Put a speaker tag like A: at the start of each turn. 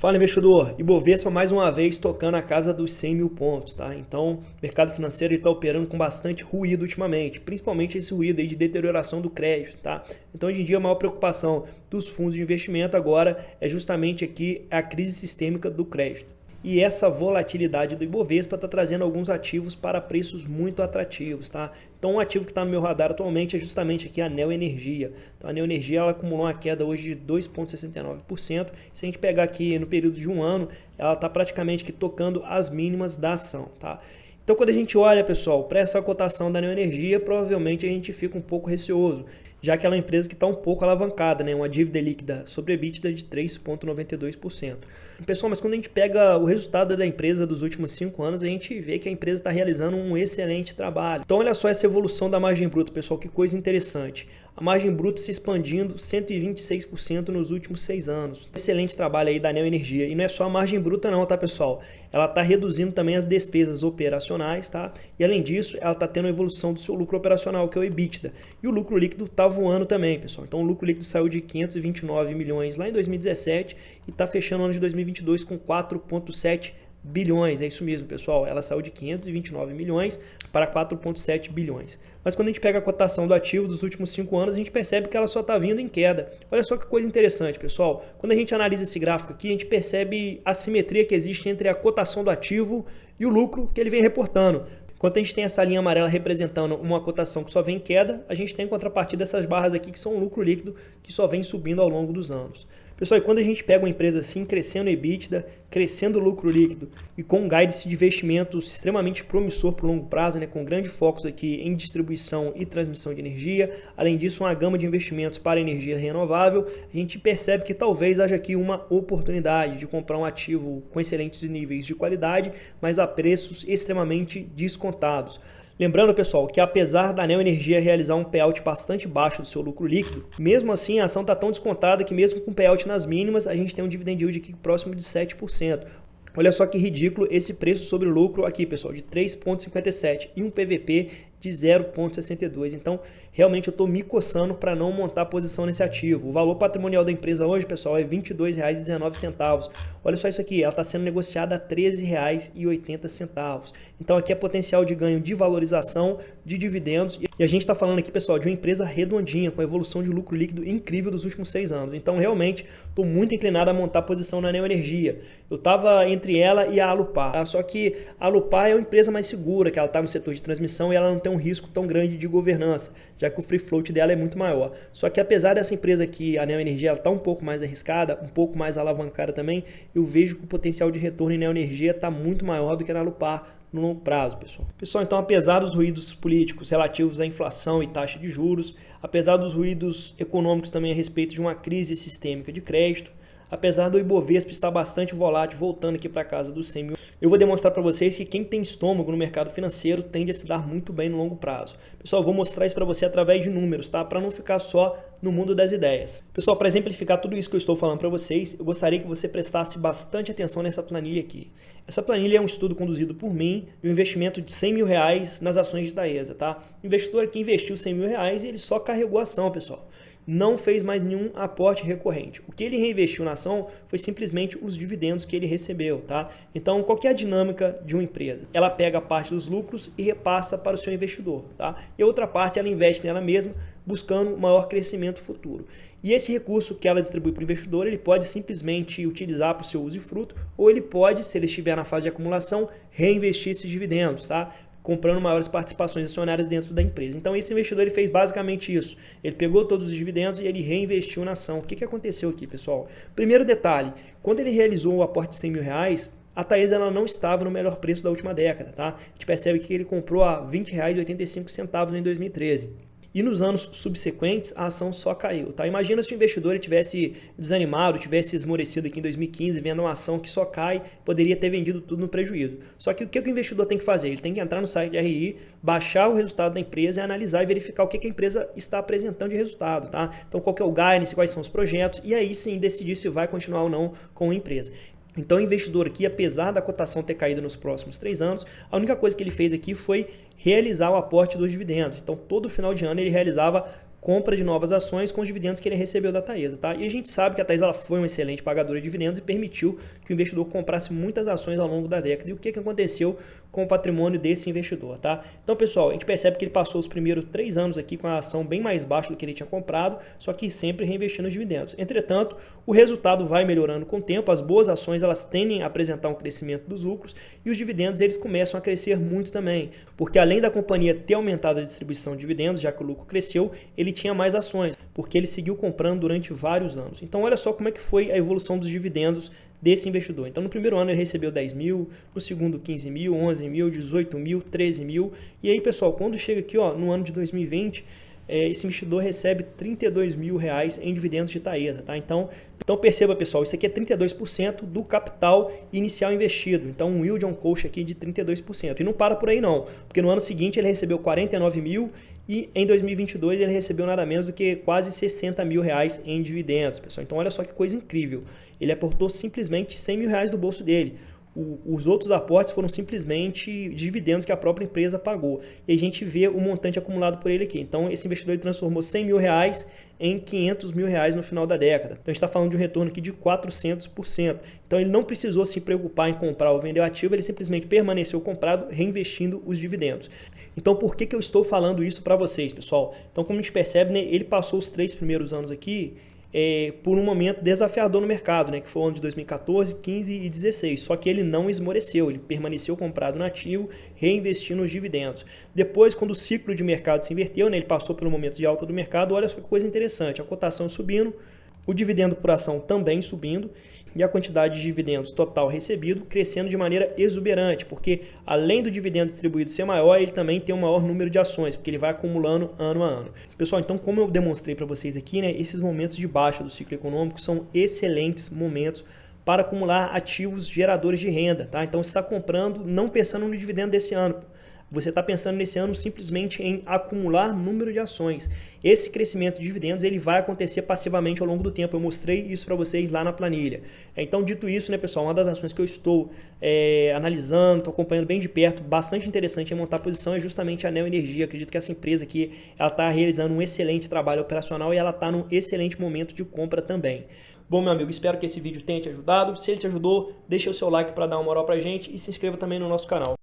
A: Fala, investidor, Ibovespa mais uma vez tocando a casa dos 100 mil pontos, tá? Então, o mercado financeiro está operando com bastante ruído ultimamente, principalmente esse ruído aí de deterioração do crédito, tá? Então, hoje em dia, a maior preocupação dos fundos de investimento agora é justamente aqui a crise sistêmica do crédito. E essa volatilidade do Ibovespa está trazendo alguns ativos para preços muito atrativos, tá? Então, um ativo que está no meu radar atualmente é justamente aqui a Neo Energia. Então, a Neo Energia ela acumulou uma queda hoje de 2,69%. Se a gente pegar aqui no período de um ano, ela está praticamente aqui tocando as mínimas da ação, tá? Então, quando a gente olha, pessoal, para essa cotação da Neo Energia, provavelmente a gente fica um pouco receoso, já que ela é uma empresa que está um pouco alavancada, né? Uma dívida líquida sobre EBITDA de 3,92%. Pessoal, mas quando a gente pega o resultado da empresa dos últimos 5 anos, a gente vê que a empresa está realizando um excelente trabalho. Então, olha só essa evolução da margem bruta, pessoal, que coisa interessante. A margem bruta se expandindo 126% nos últimos 6 anos. Excelente trabalho aí da Neo Energia. E não é só a margem bruta não, tá, pessoal? Ela está reduzindo também as despesas operacionais, tá? E além disso, ela está tendo a evolução do seu lucro operacional, que é o EBITDA. E o lucro líquido está voando também, pessoal. Então, o lucro líquido saiu de 529 milhões lá em 2017 e está fechando o ano de 2022 com 4,7 bilhões, é isso mesmo, pessoal. Ela saiu de 529 milhões para 4,7 bilhões. Mas quando a gente pega a cotação do ativo dos últimos 5 anos, a gente percebe que ela só está vindo em queda. Olha só que coisa interessante, pessoal. Quando a gente analisa esse gráfico aqui, a gente percebe a simetria que existe entre a cotação do ativo e o lucro que ele vem reportando. Enquanto a gente tem essa linha amarela representando uma cotação que só vem em queda, a gente tem em contrapartida essas barras aqui que são o lucro líquido que só vem subindo ao longo dos anos. Pessoal, e quando a gente pega uma empresa assim, crescendo EBITDA, crescendo o lucro líquido e com um guidance de investimentos extremamente promissor para o longo prazo, né, com grande focos aqui em distribuição e transmissão de energia, além disso uma gama de investimentos para energia renovável, a gente percebe que talvez haja aqui uma oportunidade de comprar um ativo com excelentes níveis de qualidade, mas a preços extremamente descontados. Lembrando, pessoal, que apesar da Neo Energia realizar um payout bastante baixo do seu lucro líquido, mesmo assim a ação está tão descontada que mesmo com payout nas mínimas, a gente tem um dividend yield aqui próximo de 7%. Olha só que ridículo esse preço sobre lucro aqui, pessoal, de 3,57 e um PVP de 0,62. Então, realmente eu estou me coçando para não montar posição nesse ativo. O valor patrimonial da empresa hoje, pessoal, é R$ 22,19. Olha só isso aqui, ela está sendo negociada a R$ 13,80. Então, aqui é potencial de ganho de valorização, de dividendos. E a gente está falando aqui, pessoal, de uma empresa redondinha, com evolução de lucro líquido incrível dos últimos 6 anos. Então, realmente, estou muito inclinado a montar posição na Neo Energia. Eu estava entre ela e a Alupar, tá? Só que a Alupar é uma empresa mais segura, que ela está no setor de transmissão e ela não tem um risco tão grande de governança, já que o free float dela é muito maior. Só que apesar dessa empresa aqui, a Neo Energia, ela está um pouco mais arriscada, um pouco mais alavancada também, eu vejo que o potencial de retorno em Neo Energia está muito maior do que na Alupar no longo prazo, pessoal. Pessoal, então apesar dos ruídos políticos relativos à inflação e taxa de juros, apesar dos ruídos econômicos também a respeito de uma crise sistêmica de crédito, apesar do Ibovespa estar bastante volátil, voltando aqui para casa dos 100 mil, eu vou demonstrar para vocês que quem tem estômago no mercado financeiro tende a se dar muito bem no longo prazo. Pessoal, eu vou mostrar isso para você através de números, tá? Para não ficar só no mundo das ideias. Pessoal, para exemplificar tudo isso que eu estou falando para vocês, eu gostaria que você prestasse bastante atenção nessa planilha aqui. Essa planilha é um estudo conduzido por mim de um investimento de 100 mil reais nas ações de Taesa, tá? O investidor aqui investiu 100 mil reais e ele só carregou a ação, pessoal. Não fez mais nenhum aporte recorrente. O que ele reinvestiu na ação foi simplesmente os dividendos que ele recebeu, tá? Então, qual que é a dinâmica de uma empresa? Ela pega parte dos lucros e repassa para o seu investidor, tá? E outra parte ela investe nela mesma, buscando maior crescimento futuro. E esse recurso que ela distribui para o investidor, ele pode simplesmente utilizar para o seu uso e fruto, ou ele pode, se ele estiver na fase de acumulação, reinvestir esses dividendos, tá? Comprando maiores participações acionárias dentro da empresa. Então, esse investidor ele fez basicamente isso. Ele pegou todos os dividendos e ele reinvestiu na ação. O que aconteceu aqui, pessoal? Primeiro detalhe, quando ele realizou o aporte de 100 mil reais, a Taesa ela não estava no melhor preço da última década, tá? A gente percebe que ele comprou a R$ 20,85 em 2013. E nos anos subsequentes, a ação só caiu, tá? Imagina se o investidor ele tivesse desanimado, tivesse esmorecido aqui em 2015, vendo uma ação que só cai, poderia ter vendido tudo no prejuízo. Só que o que o investidor tem que fazer? Ele tem que entrar no site de RI, baixar o resultado da empresa e analisar e verificar o que a empresa está apresentando de resultado, tá? Então, qual que é o guidance, quais são os projetos, e aí sim decidir se vai continuar ou não com a empresa. Então, o investidor aqui, apesar da cotação ter caído nos próximos 3 anos, a única coisa que ele fez aqui foi realizar o aporte dos dividendos. Então, todo final de ano ele realizava compra de novas ações com os dividendos que ele recebeu da Taesa, tá? E a gente sabe que a Taesa ela foi uma excelente pagadora de dividendos e permitiu que o investidor comprasse muitas ações ao longo da década. E o que aconteceu com o patrimônio desse investidor, tá? Então, pessoal, a gente percebe que ele passou os primeiros 3 anos aqui com a ação bem mais baixa do que ele tinha comprado, só que sempre reinvestindo os dividendos. Entretanto, o resultado vai melhorando com o tempo, as boas ações elas tendem a apresentar um crescimento dos lucros e os dividendos eles começam a crescer muito também, porque além da companhia ter aumentado a distribuição de dividendos, já que o lucro cresceu, ele tinha mais ações, porque ele seguiu comprando durante vários anos. Então, olha só como é que foi a evolução dos dividendos desse investidor. Então, no primeiro ano ele recebeu 10 mil, no segundo 15 mil, 11 mil, 18 mil, 13 mil. E aí, pessoal, quando chega aqui ó, no ano de 2020, esse investidor recebe 32 mil reais em dividendos de Taesa, tá? Então perceba, pessoal, isso aqui é 32% do capital inicial investido. Então, um yield on cost aqui de 32%. E não para por aí não, porque no ano seguinte ele recebeu 49 mil e em 2022 ele recebeu nada menos do que quase 60 mil reais em dividendos, pessoal. Então, olha só que coisa incrível. Ele aportou simplesmente 100 mil reais do bolso dele. Os outros aportes foram simplesmente dividendos que a própria empresa pagou. E a gente vê o montante acumulado por ele aqui. Então, esse investidor ele transformou 100 mil reais em 500 mil reais no final da década. Então, a gente está falando de um retorno aqui de 400%. Então, ele não precisou se preocupar em comprar ou vender o ativo, ele simplesmente permaneceu comprado, reinvestindo os dividendos. Então, por que eu estou falando isso para vocês, pessoal? Então, como a gente percebe, né, ele passou os 3 primeiros anos aqui por um momento desafiador no mercado, né, que foi o ano de 2014, 15 e 16. Só que ele não esmoreceu, ele permaneceu comprado no ativo, reinvestindo os dividendos. Depois, quando o ciclo de mercado se inverteu, né, ele passou pelo momento de alta do mercado, olha só que coisa interessante, a cotação subindo, o dividendo por ação também subindo e a quantidade de dividendos total recebido crescendo de maneira exuberante, porque além do dividendo distribuído ser maior, ele também tem um maior número de ações, porque ele vai acumulando ano a ano. Pessoal, então como eu demonstrei para vocês aqui, né, esses momentos de baixa do ciclo econômico são excelentes momentos para acumular ativos geradores de renda, tá? Então você está comprando não pensando no dividendo desse ano, você está pensando nesse ano simplesmente em acumular número de ações. Esse crescimento de dividendos ele vai acontecer passivamente ao longo do tempo. Eu mostrei isso para vocês lá na planilha. Então, dito isso, né, pessoal, uma das ações que eu estou analisando, estou acompanhando bem de perto, bastante interessante em montar posição é justamente a Neo Energia. Acredito que essa empresa aqui ela está realizando um excelente trabalho operacional e ela está num excelente momento de compra também. Bom, meu amigo, espero que esse vídeo tenha te ajudado. Se ele te ajudou, deixa o seu like para dar uma moral para a gente e se inscreva também no nosso canal.